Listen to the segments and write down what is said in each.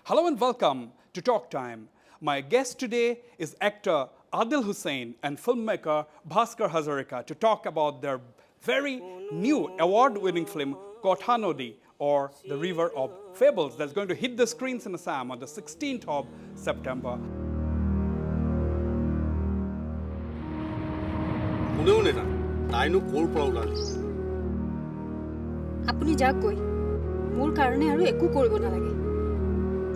Hello and welcome to Talk Time. My guest today is actor Adil Hussain and filmmaker Bhaskar Hazarika to talk about their very new award-winning film KOTHANODI, or The River of Fables, that's going to hit the screens in Assam on the 16th of September. আপুনি যাক গৈ মোৰ কাৰণে আৰু একো কৰিব নালাগে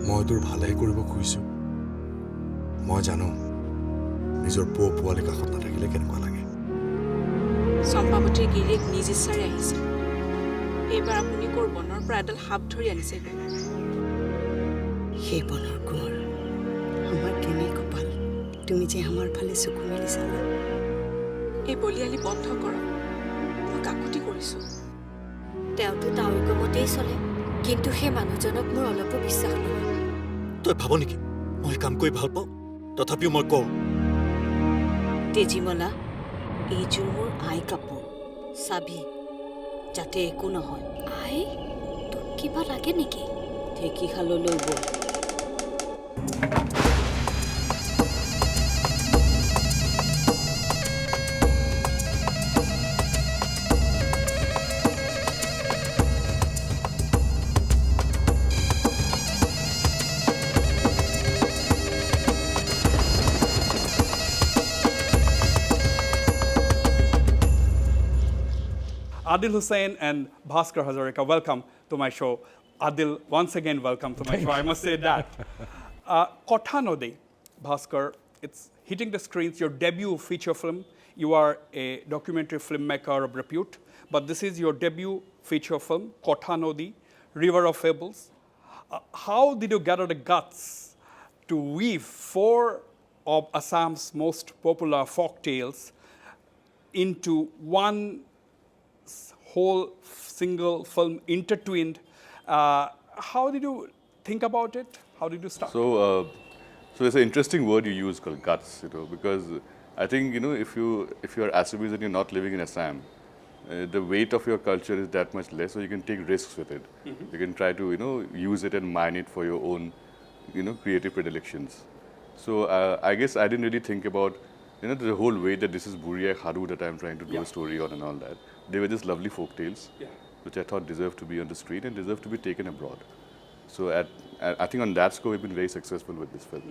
মই তোৰ ভালেই কৰিব খুজিছো মই জানো নিজৰ পোৱালি কাষত নাথাকিলে কেনেকুৱা লাগে সম্পাৱতীৰ গিৰিয়েক নিজ ইচ্ছাৰে আহিছে এইবাৰ আপুনি কোৰ বনৰ পৰা এডাল সাপ ধৰি আনিছে সেই বনৰ কোঁৱৰ আমাৰ কেনে কপাল তুমি যে আমাৰ ফালে চকু মেলি চালা এই বলিয়ালি বন্ধ কৰক মই কাকুতি কৰিছোঁ তেওঁতো তাৰ কমতেই চলে কিন্তু সেই মানুহজনক মোৰ অলপো বিশ্বাস নহয় তই ভাব নেকি মই কাম কৰি ভাল পাওঁ তথাপিও মই কওঁ তেজীমলা এইযোৰ মোৰ আই কাপোৰ চাবি যাতে একো নহয় আই তোক কিবা লাগে নেকি ঢেঁকীশাললৈ গ'ল Adil Hussain and Bhaskar Hazarika, welcome to my show. Adil, once again, welcome to my show. I must say that. KOTHANODI, Bhaskar, it's hitting the screens, your debut feature film. You are a documentary filmmaker of repute, but this is your debut feature film, KOTHANODI, River of Fables. How did you gather the guts to weave four of Assam's most popular folk tales into one whole single film intertwined? How did you think about it? How did you start? So it's an interesting word you use called guts, because I think, if you're Assamese and you're not living in Assam, the weight of your culture is that much less, so you can take risks with it. You can try to, use it and mine it for your own, creative predilections. So I guess I didn't really think about, the whole way that this is Buriya Khadu that I'm trying to do a story on and all that. They were just lovely folk tales, which I thought deserved to be on the street and deserved to be taken abroad. So I think on that score, we've been very successful with this film.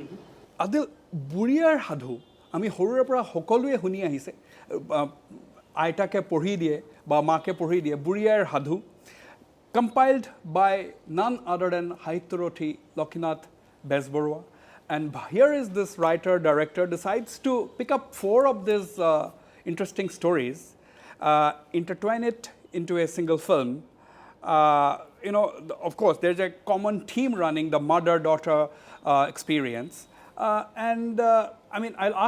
Adil, Buriyar Hadhu, ami horore pora hokolue huni ahise. Aitake porhi diye ba maake porhi diye Buriyar Hadhu, compiled by none other than Haitorothi Lokinath Besborwa. And here is this writer director decides to pick up four of these interesting stories, intertwine it into a single film. Of course, there's a common theme running, the mother-daughter experience. I'll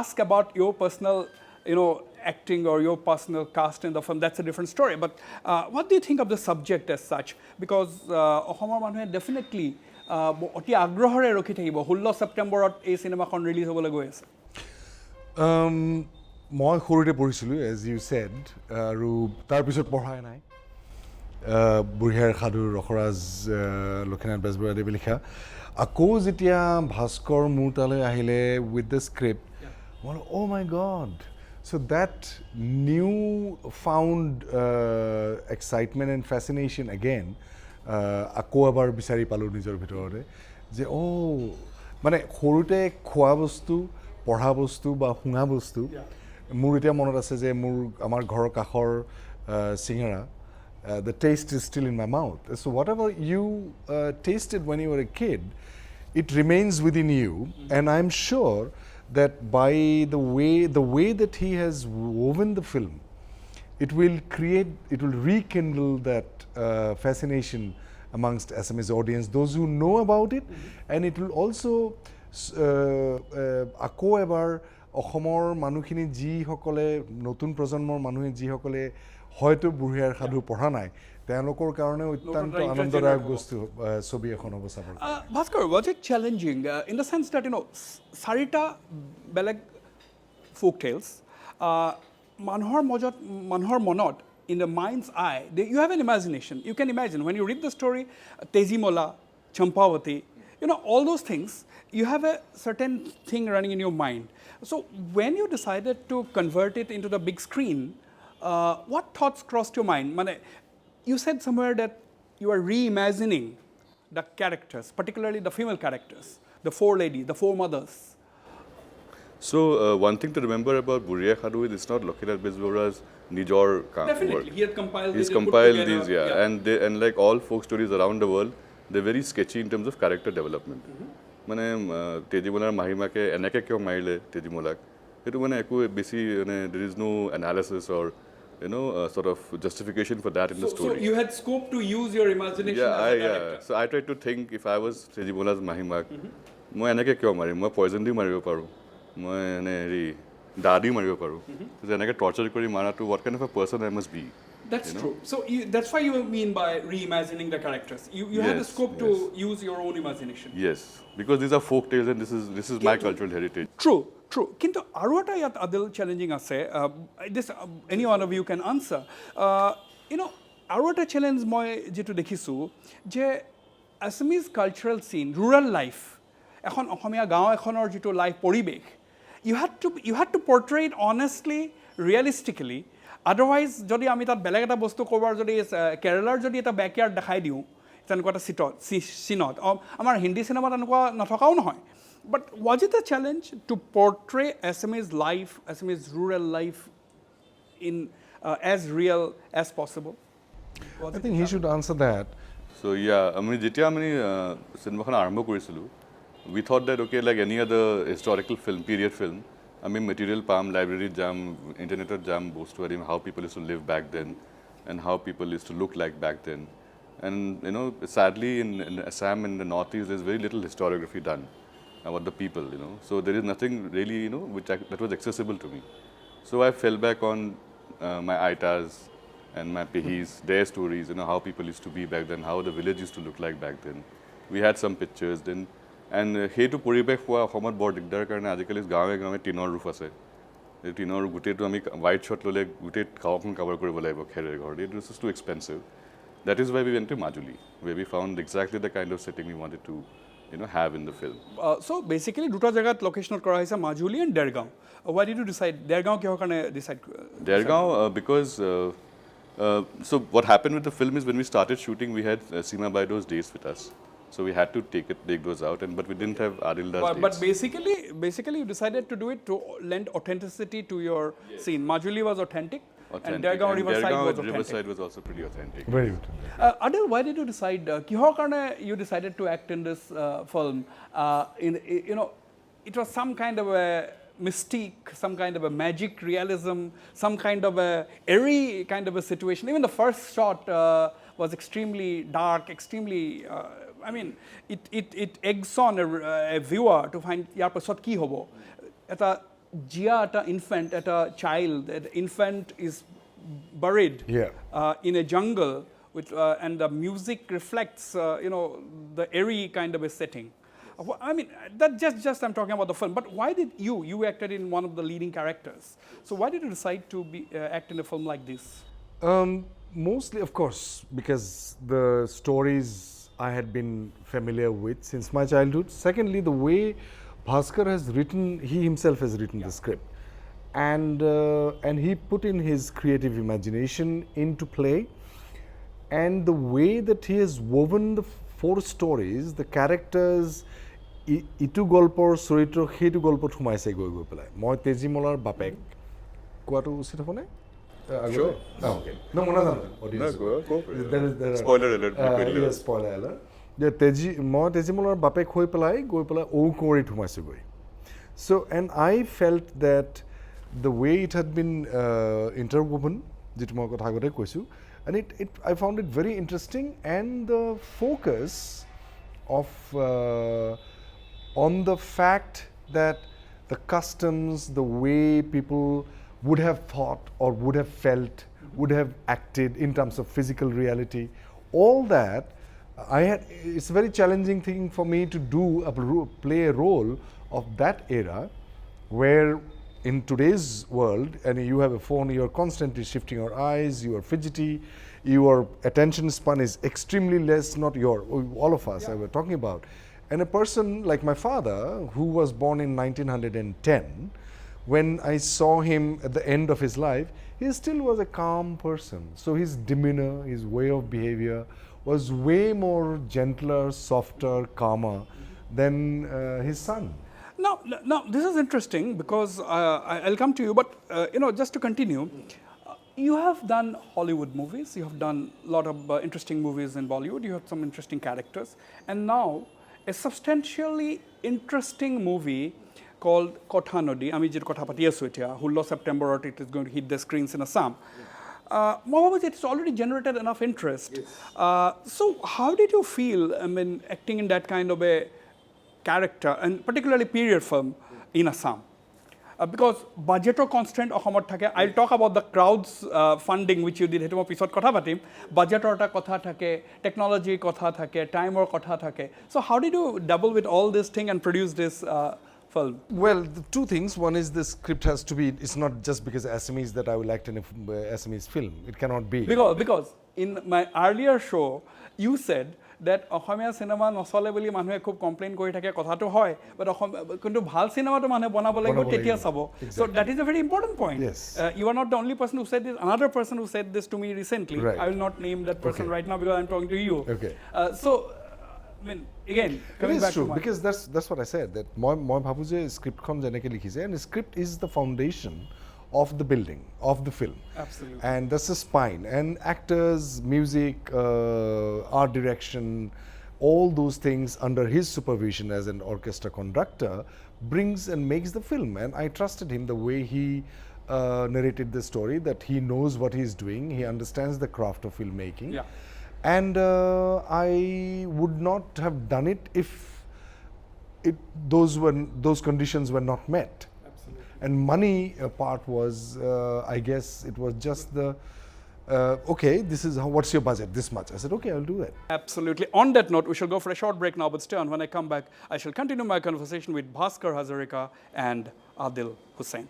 ask about your personal, acting or your personal cast in the film. That's a different story. But what do you think of the subject as such? Because Ohomar Manue definitely অতি আগ্ৰহৰে ৰখি থাকিব 16 সেপ্টেম্বৰত এই সিনেমাখন release হ'বলৈ গৈ আছে মই সৰুতে পঢ়িছিলোঁ এজ ইউ সেড আৰু তাৰ পিছত পঢ়াই নাই বুঢ়িয়াৰ সাধু ৰখৰাজ লক্ষ্মীনাথ বেজবৰুৱাদেৱে লিখা আকৌ যেতিয়া ভাস্কৰ মোৰ তালৈ আহিলে উইথ দ্য স্ক্ৰিপ্ট মই অ' মাই god so that new found excitement and fascination again আকৌ এবাৰ বিচাৰি পালোঁ নিজৰ ভিতৰতে যে মানে সৰুতে খোৱা বস্তু পঢ়া বস্তু বা শুঙা বস্তু মোৰ এতিয়া মনত আছে যে আমাৰ ঘৰৰ কাষৰ সিঙৰা the taste is still in my mouth. So whatever you tasted when you were a kid, it remains within you, and I'm sure that by the way that he has woven the film, it will rekindle that fascination amongst Assamese audience, those who know about it, and it will also আকৌ এবাৰ অসমৰ মানুহখিনি যিসকলে নতুন প্ৰজন্মৰ মানুহে যিসকলে হয়তো বুঢ়িয়াৰ সাধু পঢ়া নাই তেওঁলোকৰ কাৰণে অত্যন্ত আনন্দদায়ক বস্তু ছবি এখন হ'ব চাবৰ Bhaskar, was it challenging in the sense that চাৰিটা বেলেগ folk tales মানুহৰ মনত in the mind's eye, you have an imagination. You can imagine when you read the story, Tezimola, Champavati, all those things, you have a certain thing running in your mind. So when you decided to convert it into the big screen, what thoughts crossed your mind? You said somewhere that you are reimagining the characters, particularly the female characters, the four ladies, the four mothers. So one thing to remember about Buriya Khadu is it's not Lokhirat Bezbora's Nijor work. Definitely, he had compiled He's these and put compiled together, these, yeah. And like all folk stories around the world, they're very sketchy in terms of character development. মানে তেজীমলাৰ মাহিমাকে এনেকৈ কিয় মাৰিলে তেজীমলাক সেইটো মানে একো বেছি মানে there is no analysis or sort of justification for that in the story. So you had scope to use your imagination as a character. So I tried to think if I was তেজীমলাৰ মাহিমাক মই এনেকৈ কিয় মাৰিম মই poison দি মাৰিব পাৰোঁ মই এনে হেৰি দা দি মাৰিব পাৰোঁ এনেকৈ টৰ্চাৰ কৰি মাৰাটো what kind of a person I must be. That's true. So that's why you mean by reimagining the characters. You had the scope to use your own imagination. Yes, because these are folk tales and this is my cultural heritage. True. Kintu aru eta yat Adil challenging ase. This any one of you can answer. Aru eta challenge moi jetu dekhisu je Assamese cultural scene, rural life. Ekhon Okhomia gaon ekhonor jetu life poribekh. You had to portray it honestly, realistically. Otherwise, যদি আমি তাত বেলেগ এটা বস্তু কৰবাৰ যদি কেৰেলাৰ যদি এটা বেকয়াৰ্ড দেখাই দিওঁ তেনেকুৱা এটা চিনত আমাৰ হিন্দী চিনেমাত এনেকুৱা নথকাও নহয় but was it a challenge to portray Assamese life, Assamese rural life in as real as possible? I think he should answer that. So yeah, আমি যেতিয়া আমি চিনেমাখন আৰম্ভ কৰিছিলোঁ we thought that okay like any other historical film, period film, I mean material palm, library jam, internet jam, boast to how people used to live back then and how people used to look like back then. And sadly in Assam in the northeast there's very little historiography done about the people, So there is nothing really, that was accessible to me. So I fell back on my Aitas and my Pihis, their stories, how people used to be back then, how the village used to look like back then. We had some pictures then. And সেইটো পৰিৱেশ পোৱা অসমত বৰ দিগদাৰ কাৰণে আজিকালি গাঁৱে গাঁৱে টিনৰ ৰুফ আছে এই টিনৰ গোটেইটো আমি হোৱাইট শ্বট ল'লে গোটেই গাঁওখন কভাৰ কৰিব লাগিব খেৰেৰে ঘৰ it is too expensive that is why we went to Majuli where we found exactly the kind of setting we wanted to have in the film. So basically দুটা জায়গাত লোকেশনত কৰা হৈছে Majuli and Dergaon. Why did you decide Dergaon কিহৰ কাৰণে decide? Dergaon because so what happened with the film is when we started shooting we had Seema Baido's days with us. So we had to take those out, but we didn't have Adil Das dates. But basically, you decided to do it to lend authenticity to your scene. Majuli was authentic, and Dergaon Riverside was authentic. Riverside was also pretty authentic. Very good. Adil, why did you decide? Kihor karne you decided to act in this film? It was some kind of a mystique, some kind of a magic realism, some kind of a airy kind of a situation. Even the first shot was extremely dark, extremely. It eggs on a viewer to find ইয়াৰ পাছত কি হ'ব এটা জিয়া এটা infant এটা child infant is buried in a jungle with and the music reflects the airy kind of a setting. That just I'm talking about the film. But why did you acted in one of the leading characters? So why did you decide to act in a film like this? Mostly, of course, because the stories I had been familiar with since my childhood. Secondly, the way Bhaskar has written, he himself has written the script, and he put in his creative imagination into play, and the way that he has woven the four stories, the characters, itu golpor soritro hetu golpor thumaise goi pelai. Moi Tejimolar bapek koatu usit hobone? Sure. Okay. No, go for it. Spoiler alert. Yes, spoiler alert. মই তেজীমলাৰ বাপেক হৈ পেলাই গৈ পেলাই ঔকুঁৱৰীত সোমাইছোগৈ. So, and I felt that the way it had been interwoven, যিটো মই কথা আগতে কৈছোঁ, and I found it very interesting, and the focus of on the fact that the customs, the way people would have thought or would have felt, would have acted in terms of physical reality, all that it's a very challenging thing for me to play a role of that era where in today's world and you have a phone, you are constantly shifting your eyes, you are fidgety, your attention span is extremely less, not all of us I were talking about, And a person like my father, who was born in 1910, when I saw him at the end of his life, he still was a calm person. So his demeanor, his way of behavior was way more gentler, softer, calmer than his son. Now, this is interesting because I'll come to you, but just to continue, you have done Hollywood movies, you have done a lot of interesting movies in Bollywood, you have some interesting characters, and now a substantially interesting movie called KOTHANODI, আমি যেটা কথা পাতি আছো এতিয়া 16 September it is going to hit the screens in Assam. It's already generated enough interest. So how did you feel, acting in that kind of a character, and particularly period film in Assam? Because budget constraint অসমত থাকে. I'll talk about the crowds funding which you did. সেইটো মই পিছত কথা পাতিম. Budget এটা কথা থাকে, technology কথা থাকে, time কথা থাকে. So how did you double with all this thing and produce this film? Well, the two things. One is the script has to be, it's not just because Assamese that I will act in a Assamese film. It cannot be. Because in my earlier show, you said that Asomiya cinema নচলে বুলি মানুহে খুব complain কৰি থাকে কথাটো হয়, but কিন্তু ভাল সিনেমাটো মানুহে বনাব লাগিব তেতিয়া চাব. So that is a very important point. Yes. You are not the only person who said this. Another person who said this to me recently. Right. I will not name that person right now because I'm talking to you. Okay. Again, coming it back is true to because that's what I said, that মই ভাবো যে স্ক্ৰিপ্টখন যেনেকৈ লিখিছে, and script is the foundation of the building of the film. Absolutely. And that's the spine, and actors, music, art direction, all those things under his supervision as an orchestra conductor brings and makes the film. And I trusted him the way he narrated the story, that he knows what he's doing, he understands the craft of filmmaking. Yeah. And I would not have done it if those conditions were not met. And money part was, I guess it was just the, okay, this is what's your budget, this much. I said, okay, I'll do that. Absolutely. On that note, we shall go for a short break now, but stay on. When I come back, I shall continue my conversation with Bhaskar, Hazarika and Adil Hussain.